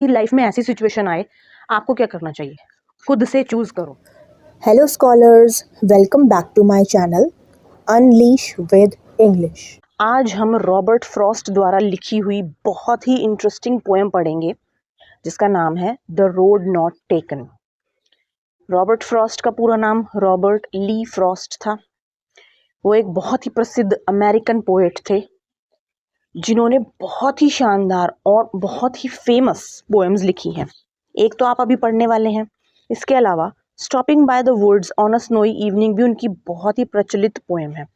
Life में ऐसी situation आए, आपको क्या करना चाहिए? खुद से चूज करो। Hello scholars, welcome back to my channel Unleash with English. आज हम रॉबर्ट फ्रॉस्ट द्वारा लिखी हुई बहुत ही इंटरेस्टिंग पोएम पढ़ेंगे जिसका नाम है the road not taken. Robert Frost का पूरा नाम रॉबर्ट ली फ्रॉस्ट था। वो एक बहुत ही प्रसिद्ध अमेरिकन पोएट थे जिन्होंने बहुत ही शानदार और बहुत ही फेमस पोएम्स लिखी हैं। एक तो आप अभी पढ़ने वाले हैं, इसके अलावा stopping by the woods on a snowy evening भी उनकी बहुत ही प्रचलित पोएम है।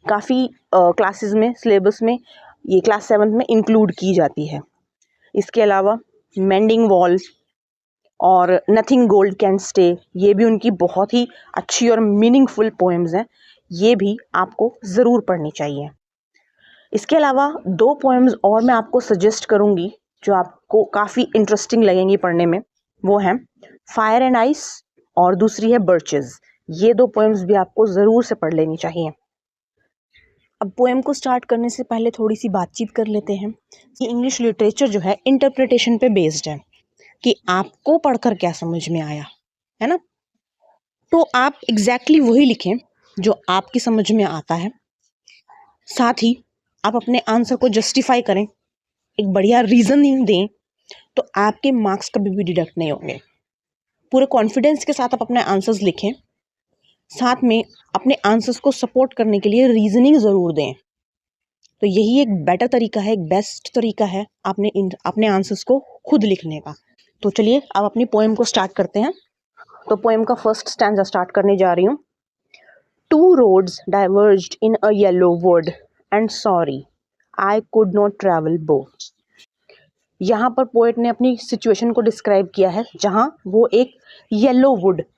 काफ़ी क्लासेस में, सिलेबस में ये क्लास 7th में इंक्लूड की जाती है। इसके अलावा मेंडिंग वॉल और नथिंग गोल्ड कैन स्टे, ये भी उनकी बहुत ही अच्छी और मीनिंगफुल पोएम्स हैं। ये भी आपको ज़रूर पढ़नी चाहिए। इसके अलावा 2 पोएम्स और मैं आपको सजेस्ट करूँगी जो आपको काफ़ी इंटरेस्टिंग लगेंगी पढ़ने में। वो हैं फायर एंड आइस और दूसरी है बर्चेस। ये 2 पोएम्स भी आपको ज़रूर से पढ़ लेनी चाहिए। अब पोएम को स्टार्ट करने से पहले थोड़ी सी बातचीत कर लेते हैं कि इंग्लिश लिटरेचर जो है इंटरप्रिटेशन पे बेस्ड है कि आपको पढ़कर क्या समझ में आया, है ना। तो आप एग्जैक्टली वही लिखें जो आपकी समझ में आता है। साथ ही आप अपने आंसर को जस्टिफाई करें, एक बढ़िया रीजनिंग दें, तो आपके मार्क्स कभी भी डिडक्ट नहीं होंगे। पूरे कॉन्फिडेंस के साथ आप अपने आंसर्स लिखें, साथ में अपने आंसर्स को सपोर्ट करने के लिए रीजनिंग ज़रूर दें। तो यही एक बेटर तरीका है, एक बेस्ट तरीका है अपने आंसर्स को खुद लिखने का। तो चलिए अब अपनी पोएम को स्टार्ट करते हैं। तो पोएम का फर्स्ट स्टैंजा स्टार्ट करने जा रही हूँ। 2 roads diverged in a yellow wood and sorry, I could not travel both. यहाँ पर पोएट ने अपनी सिचुएशन को डिस्क्राइब किया है जहाँ वो एक येलो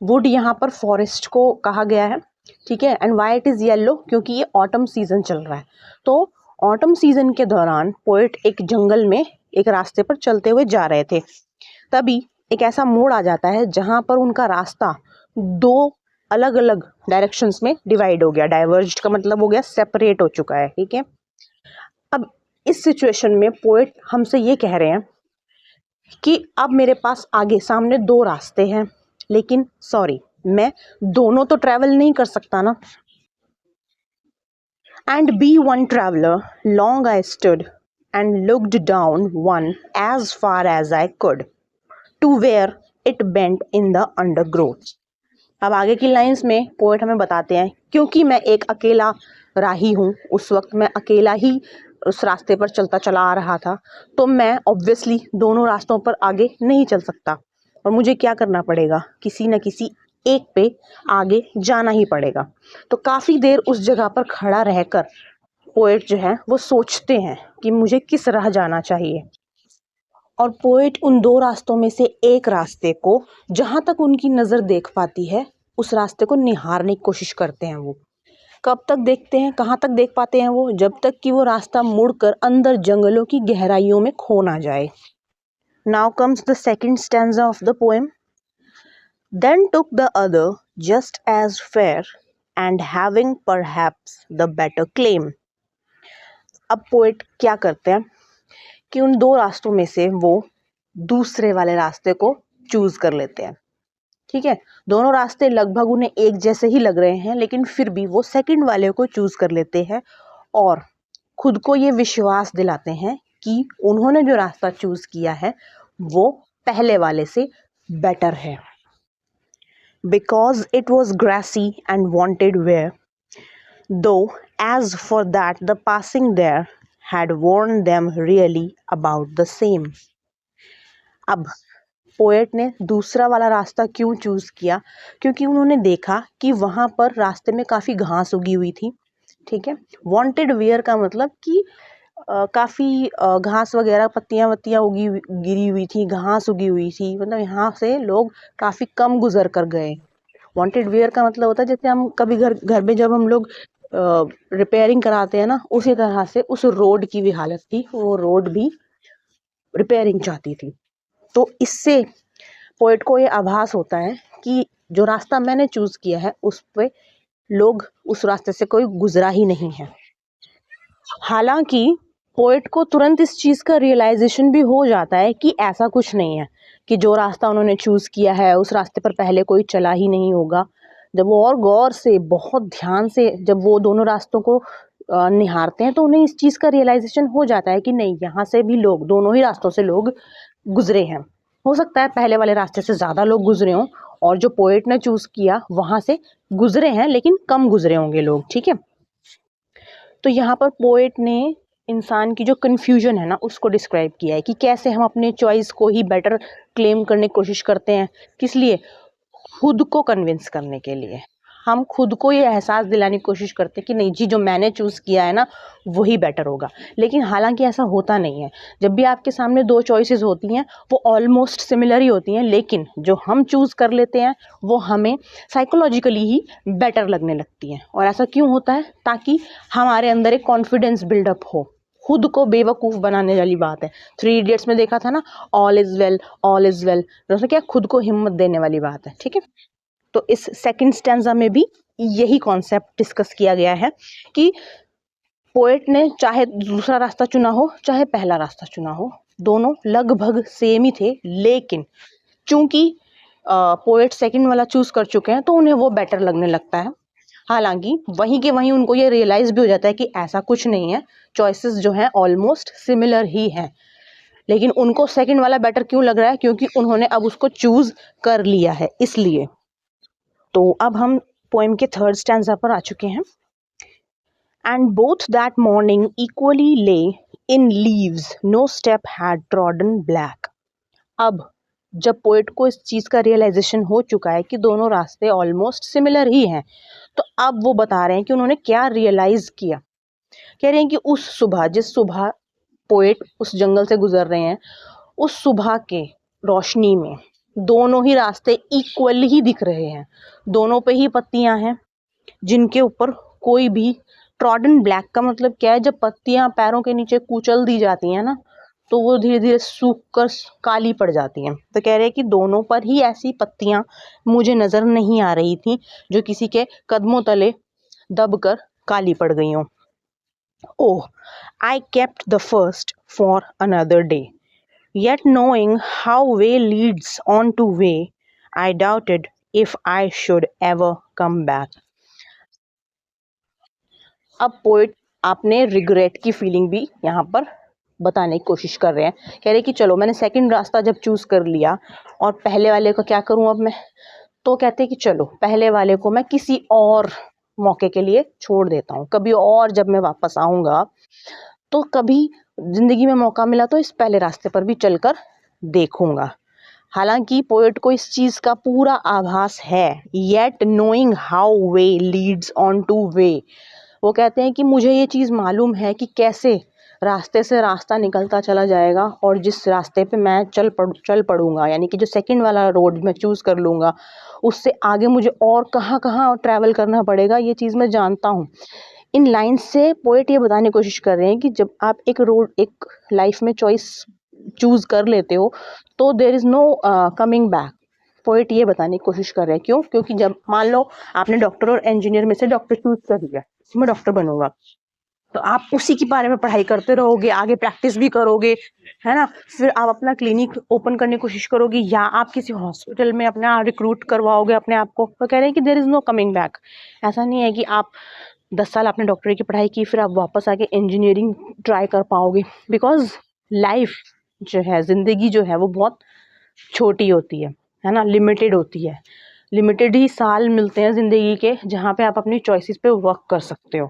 वुड यहाँ पर फॉरेस्ट को कहा गया है, ठीक है। And why it is yellow, क्योंकि ये ऑटम सीजन चल रहा है। तो ऑटम सीजन के दौरान पोएट एक जंगल में एक रास्ते पर चलते हुए जा रहे थे। तभी एक ऐसा मोड़ आ जाता है जहाँ पर उनका रास्ता 2 अलग अलग डायरेक्शंस में डिवाइड हो गया। डाइवर्ज्ड का मतलब हो गया सेपरेट हो चुका है, ठीक है। अब इस सिचुएशन में पोएट हमसे ये कह रहे हैं कि अब मेरे पास आगे सामने 2 रास्ते हैं, लेकिन सॉरी, मैं दोनों तो ट्रैवल नहीं कर सकता ना। And be one traveller long I stood and looked down one as far as I could to where it bent in the undergrowth. अब आगे की लाइंस में पोएट हमें बताते हैं क्योंकि मैं एक अकेला राही हूँ, उस वक्त मैं अकेला ही उस रास्ते पर चलता चला आ रहा था, तो मैं ऑब्वियसली दोनों रास्तों पर आगे नहीं चल सकता और मुझे क्या करना पड़ेगा, किसी न किसी एक पे आगे जाना ही पड़ेगा। तो काफ़ी देर उस जगह पर खड़ा रहकर पोएट जो है वो सोचते हैं कि मुझे किस राह जाना चाहिए। और पोएट उन 2 रास्तों में से एक रास्ते को, जहाँ तक उनकी नज़र देख पाती है, उस रास्ते को निहारने की कोशिश करते हैं। वो कब तक देखते हैं, कहाँ तक देख पाते हैं वो, जब तक कि वो रास्ता मुड़कर अंदर जंगलों की गहराइयों में खो ना जाए। Now comes the second stanza of the poem. Then took the other just as fair and having perhaps the better claim. अब पोएट क्या करते हैं कि उन 2 रास्तों में से वो दूसरे वाले रास्ते को चूज कर लेते हैं, ठीक है। दोनों रास्ते लगभग उन्हें एक जैसे ही लग रहे हैं, लेकिन फिर भी वो सेकंड वाले को चूज कर लेते हैं और खुद को ये विश्वास दिलाते हैं कि उन्होंने जो रास्ता चूज किया है वो पहले वाले से बेटर है। Because it was grassy and wanted wear, though as for that the passing there had warned them really about the same. अब पोएट ने दूसरा वाला रास्ता क्यों चूज किया, क्योंकि उन्होंने देखा कि वहाँ पर रास्ते में काफ़ी घास उगी हुई थी, ठीक है। वांटेड वेयर का मतलब कि काफ़ी घास वगैरह, पत्तियाँ वत्तियाँ गिरी हुई थी, घास उगी हुई थी, मतलब यहाँ से लोग काफ़ी कम गुजर कर गए। वांटेड वेयर का मतलब होता है जैसे हम कभी घर में जब हम लोग रिपेयरिंग कराते हैं ना, उसी तरह से उस रोड की भी हालत थी, वो रोड भी रिपेयरिंग चाहती थी। तो इससे पोएट को ये आभास होता है कि जो रास्ता मैंने चूज किया है उस पे लोग, उस रास्ते से कोई गुजरा ही नहीं है। हालांकि पोएट को तुरंत इस चीज़ का रियलाइजेशन भी हो जाता है कि ऐसा कुछ नहीं है, कि जो रास्ता उन्होंने चूज़ किया है उस रास्ते पर पहले कोई चला ही नहीं होगा। जब वो और गौर से बहुत ध्यान से जब वो दोनों रास्तों को निहारते हैं तो उन्हें इस चीज़ का रियलाइजेशन हो जाता है कि नहीं, यहाँ से भी लोग, दोनों ही रास्तों से लोग गुजरे हैं। हो सकता है पहले वाले रास्ते से ज़्यादा लोग गुजरे हों और जो पोएट ने चूज़ किया वहाँ से गुजरे हैं, लेकिन कम गुजरे होंगे लोग, ठीक है। तो यहाँ पर पोएट ने इंसान की जो कन्फ्यूजन है ना उसको डिस्क्राइब किया है कि कैसे हम अपने चॉइस को ही बेटर क्लेम करने की कोशिश करते हैं। किस लिए? खुद को कन्विंस करने के लिए। हम खुद को ये एहसास दिलाने की कोशिश करते हैं कि नहीं जी, जो मैंने चूज़ किया है ना वही बेटर होगा। लेकिन हालांकि ऐसा होता नहीं है। जब भी आपके सामने दो चॉइसेस होती हैं वो ऑलमोस्ट सिमिलर ही होती हैं, लेकिन जो हम चूज़ कर लेते हैं वो हमें साइकोलॉजिकली ही बेटर लगने लगती हैं। और ऐसा क्यों होता है? ताकि हमारे अंदर एक कॉन्फिडेंस बिल्डअप हो। खुद को बेवकूफ़ बनाने वाली बात है। 3 इडियट्स में देखा था ना, all is well, all is well. तो क्या, खुद को हिम्मत देने वाली बात है, ठीक है। तो इस सेकंड स्टैंजा में भी यही कॉन्सेप्ट डिस्कस किया गया है कि पोएट ने चाहे दूसरा रास्ता चुना हो चाहे पहला रास्ता चुना हो, दोनों लगभग सेम ही थे, लेकिन चूंकि पोएट सेकंड वाला चूज कर चुके हैं तो उन्हें वो बेटर लगने लगता है। हालांकि वहीं के वहीं उनको ये रियलाइज भी हो जाता है कि ऐसा कुछ नहीं है, चॉइसेस जो हैं ऑलमोस्ट सिमिलर ही हैं, लेकिन उनको सेकंड वाला बेटर क्यों लग रहा है? क्योंकि उन्होंने अब उसको चूज कर लिया है, इसलिए। तो अब हम पोएम के थर्ड स्टैंजा पर आ चुके हैं। And both that morning equally lay in leaves, no step had trodden black. अब जब पोएट को इस चीज़ का रियलाइजेशन हो चुका है कि दोनों रास्ते ऑलमोस्ट सिमिलर ही हैं, तो अब वो बता रहे हैं कि उन्होंने क्या रियलाइज किया। कह रहे हैं कि उस सुबह, जिस सुबह पोएट उस जंगल से गुजर रहे हैं, उस सुबह के रोशनी में दोनों ही रास्ते इक्वल ही दिख रहे हैं। दोनों पे ही पत्तियां हैं जिनके ऊपर कोई भी ट्रॉडन ब्लैक का मतलब क्या है? जब पत्तियां पैरों के नीचे कुचल दी जाती हैं ना तो वो धीरे धीरे सूख कर काली पड़ जाती हैं। तो कह रहे हैं कि दोनों पर ही ऐसी पत्तियां मुझे नजर नहीं आ रही थी जो किसी के कदमों तले दबकर काली पड़ गई हों। Oh, I kept the first for another day, yet knowing how way leads on to way, I doubted if I should ever come back. अब पोएट आपने रिग्रेट की फीलिंग भी यहाँ पर बताने की कोशिश कर रहे हैं। कह रहे कि चलो, मैंने सेकंड रास्ता जब चूज कर लिया और पहले वाले को क्या करूं अब मैं? तो कहते हैं कि चलो पहले वाले को मैं किसी और मौके के लिए छोड़ देता हूँ, कभी और जब मैं वापस आऊंगा तो कभी जिंदगी में मौका मिला तो इस पहले रास्ते पर भी चलकर देखूंगा। हालांकि पोएट को इस चीज का पूरा आभास है, yet knowing how way Leeds on two way. वो कहते हैं कि मुझे ये चीज मालूम है कि कैसे रास्ते से रास्ता निकलता चला जाएगा और जिस रास्ते पे मैं चल पड़ूंगा, यानी कि जो सेकंड वाला रोड मैं चूज कर लूंगा, उससे आगे मुझे और कहाँ कहाँ ट्रैवल करना पड़ेगा, ये चीज मैं जानता हूँ। इन लाइन्स से पोएट ये बताने की कोशिश कर रहे हैं कि जब आप एक लाइफ में चॉइस चूज कर लेते हो तो there is no coming back. Poet ये बताने की कोशिश कर रहे हैं, क्यों? क्योंकि जब मान लो आपने डॉक्टर और इंजीनियर में से डॉक्टर चूज कर लिया, मैं डॉक्टर बनूंगा, तो आप उसी के बारे में पढ़ाई करते रहोगे, आगे प्रैक्टिस भी करोगे, है ना। फिर आप अपना क्लिनिक ओपन करने की कोशिश करोगे या आप किसी हॉस्पिटल में अपना रिक्रूट करवाओगे अपने आप को। तो कह रहे हैं कि there is no coming back. ऐसा नहीं है कि आप 10 साल आपने डॉक्टरी की पढ़ाई की फिर आप वापस आके इंजीनियरिंग ट्राई कर पाओगे, बिकॉज लाइफ जो है, ज़िंदगी जो है वो बहुत छोटी होती है ना, लिमिटेड होती है। लिमिटेड ही साल मिलते हैं ज़िंदगी के जहाँ पे आप अपनी चॉइसेस पे वर्क कर सकते हो।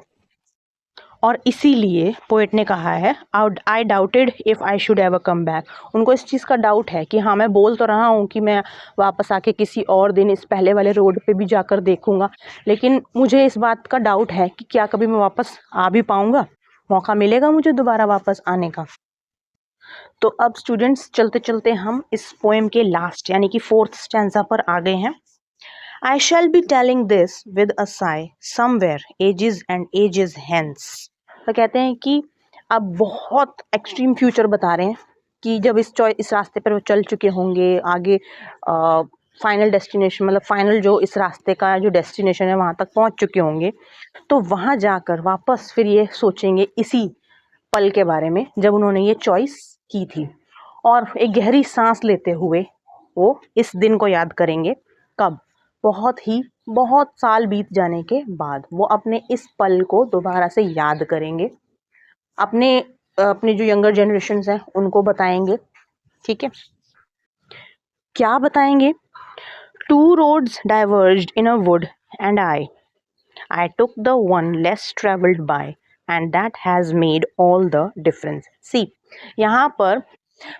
और इसीलिए पोएट ने कहा है, आई doubted if I should ever come back. उनको इस चीज़ का डाउट है कि हाँ, मैं बोल तो रहा हूँ कि मैं वापस आके किसी और दिन इस पहले वाले रोड पे भी जाकर देखूंगा, लेकिन मुझे इस बात का डाउट है कि क्या कभी मैं वापस आ भी पाऊंगा, मौका मिलेगा मुझे दोबारा वापस आने का। तो अब स्टूडेंट्स, चलते चलते हम इस पोएम के लास्ट यानी कि फोर्थ स्टैंजा पर आ गए हैं। I shall be telling this with a sigh somewhere ages and ages hence। तो कहते हैं कि अब बहुत एक्सट्रीम फ्यूचर बता रहे हैं कि जब इस रास्ते पर वो चल चुके होंगे, आगे फाइनल डेस्टिनेशन, मतलब फाइनल जो इस रास्ते का जो डेस्टिनेशन है वहाँ तक पहुँच चुके होंगे, तो वहाँ जाकर वापस फिर ये सोचेंगे इसी पल के बारे में जब उन्होंने ये चॉइस की थी, और एक गहरी सांस लेते हुए वो इस दिन को याद करेंगे। कब? बहुत साल बीत जाने के बाद वो अपने इस पल को दोबारा से याद करेंगे, अपने जो यंगर जनरेशन्स हैं उनको बताएंगे। ठीक है, क्या बताएंगे? 2 roads diverged in a wood and I took the one less traveled by and that has made all the difference. See, यहाँ पर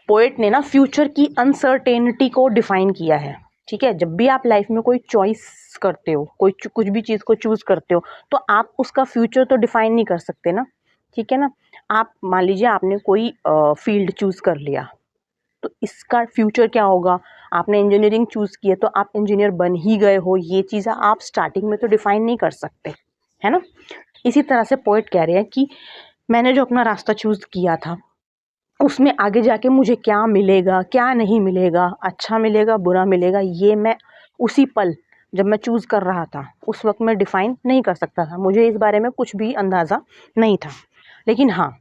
पोएट ने ना फ्यूचर की अनसर्टेनिटी को डिफाइन किया है। ठीक है, जब भी आप लाइफ में कोई चॉइस करते हो, कुछ भी चीज़ को चूज करते हो, तो आप उसका फ्यूचर तो डिफाइन नहीं कर सकते ना। ठीक है ना, आप मान लीजिए आपने कोई फील्ड चूज कर लिया, तो इसका फ्यूचर क्या होगा? आपने इंजीनियरिंग चूज की है तो आप इंजीनियर बन ही गए हो, ये चीज़ आप स्टार्टिंग में तो डिफाइन नहीं कर सकते, है ना। इसी तरह से पोएट कह रहे हैं कि मैंने जो अपना रास्ता चूज किया था उसमें आगे जाके मुझे क्या मिलेगा, क्या नहीं मिलेगा, अच्छा मिलेगा, बुरा मिलेगा, ये मैं उसी पल जब मैं चूज कर रहा था उस वक्त मैं डिफाइन नहीं कर सकता था। मुझे इस बारे में कुछ भी अंदाज़ा नहीं था। लेकिन हाँ,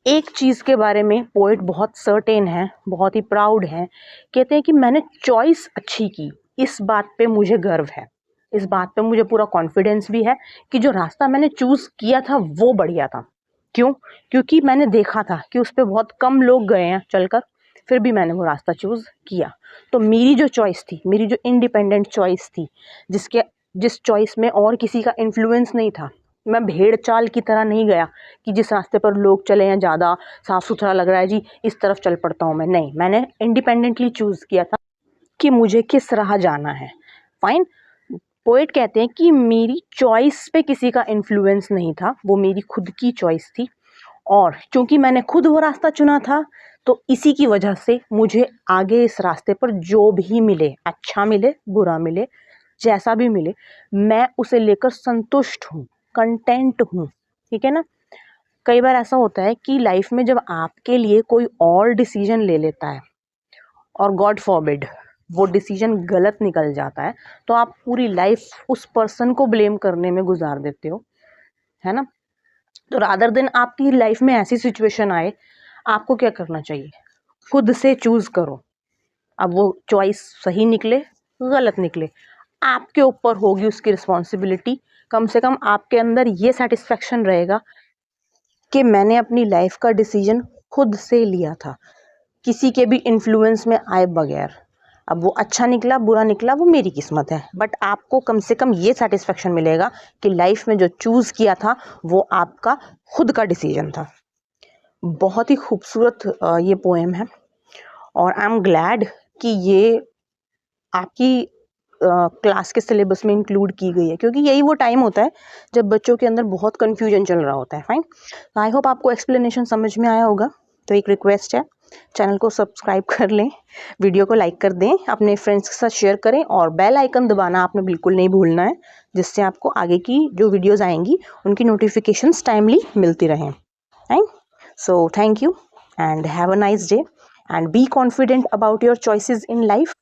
एक चीज़ के बारे में पोएट बहुत सर्टेन है, बहुत ही प्राउड है। कहते हैं कि मैंने चॉइस अच्छी की, इस बात पे मुझे गर्व है, इस बात पे मुझे पूरा कॉन्फिडेंस भी है कि जो रास्ता मैंने चूज़ किया था वो बढ़िया था। क्यों? क्योंकि मैंने देखा था कि उस पर बहुत कम लोग गए हैं चलकर, फिर भी मैंने वो रास्ता चूज़ किया। तो मेरी जो चॉइस थी, मेरी जो इंडिपेंडेंट चॉइस थी, जिस चॉइस में और किसी का इन्फ्लुएंस नहीं था, मैं भेड़ चाल की तरह नहीं गया कि जिस रास्ते पर लोग चले हैं, ज़्यादा साफ़ सुथरा लग रहा है जी, इस तरफ चल पड़ता हूँ मैं। नहीं, मैंने इंडिपेंडेंटली चूज़ किया था कि मुझे किस राह जाना है। फाइन। पोएट कहते हैं कि मेरी चॉइस पे किसी का इन्फ्लुएंस नहीं था, वो मेरी खुद की चॉइस थी, और चूंकि मैंने खुद वो रास्ता चुना था तो इसी की वजह से मुझे आगे इस रास्ते पर जो भी मिले, अच्छा मिले, बुरा मिले, जैसा भी मिले, मैं उसे लेकर संतुष्ट हूँ, कंटेंट हूँ। ठीक है ना। कई बार ऐसा होता है कि लाइफ में जब आपके लिए कोई और डिसीजन ले लेता है और गॉड फॉरबिड वो डिसीजन गलत निकल जाता है, तो आप पूरी लाइफ उस पर्सन को ब्लेम करने में गुजार देते हो, है ना। तो रादर देन आपकी लाइफ में ऐसी सिचुएशन आए, आपको क्या करना चाहिए? खुद से चूज करो। अब वो चॉइस सही निकले, गलत निकले, आपके ऊपर होगी उसकी रिस्पॉन्सिबिलिटी। कम से कम आपके अंदर ये सेटिस्फेक्शन रहेगा कि मैंने अपनी लाइफ का डिसीजन खुद से लिया था, किसी के भी इन्फ्लुएंस में आए बगैर। अब वो अच्छा निकला, बुरा निकला, वो मेरी किस्मत है, बट आपको कम से कम ये सेटिस्फेक्शन मिलेगा कि लाइफ में जो चूज़ किया था वो आपका खुद का डिसीजन था। बहुत ही खूबसूरत ये पोएम है, और आई एम ग्लैड कि ये आपकी क्लास के सिलेबस में इंक्लूड की गई है, क्योंकि यही वो टाइम होता है जब बच्चों के अंदर बहुत कन्फ्यूजन चल रहा होता है। फाइन, आई होप आपको एक्सप्लेनेशन समझ में आया होगा। तो एक रिक्वेस्ट है, चैनल को सब्सक्राइब कर लें, वीडियो को लाइक कर दें, अपने फ्रेंड्स के साथ शेयर करें, और बेल आइकन दबाना आपने बिल्कुल नहीं भूलना है, जिससे आपको आगे की जो वीडियोज़ आएंगी उनकी नोटिफिकेशंस टाइमली मिलती रहें। Right, so thank you and have a nice day and be confident about your choices in life.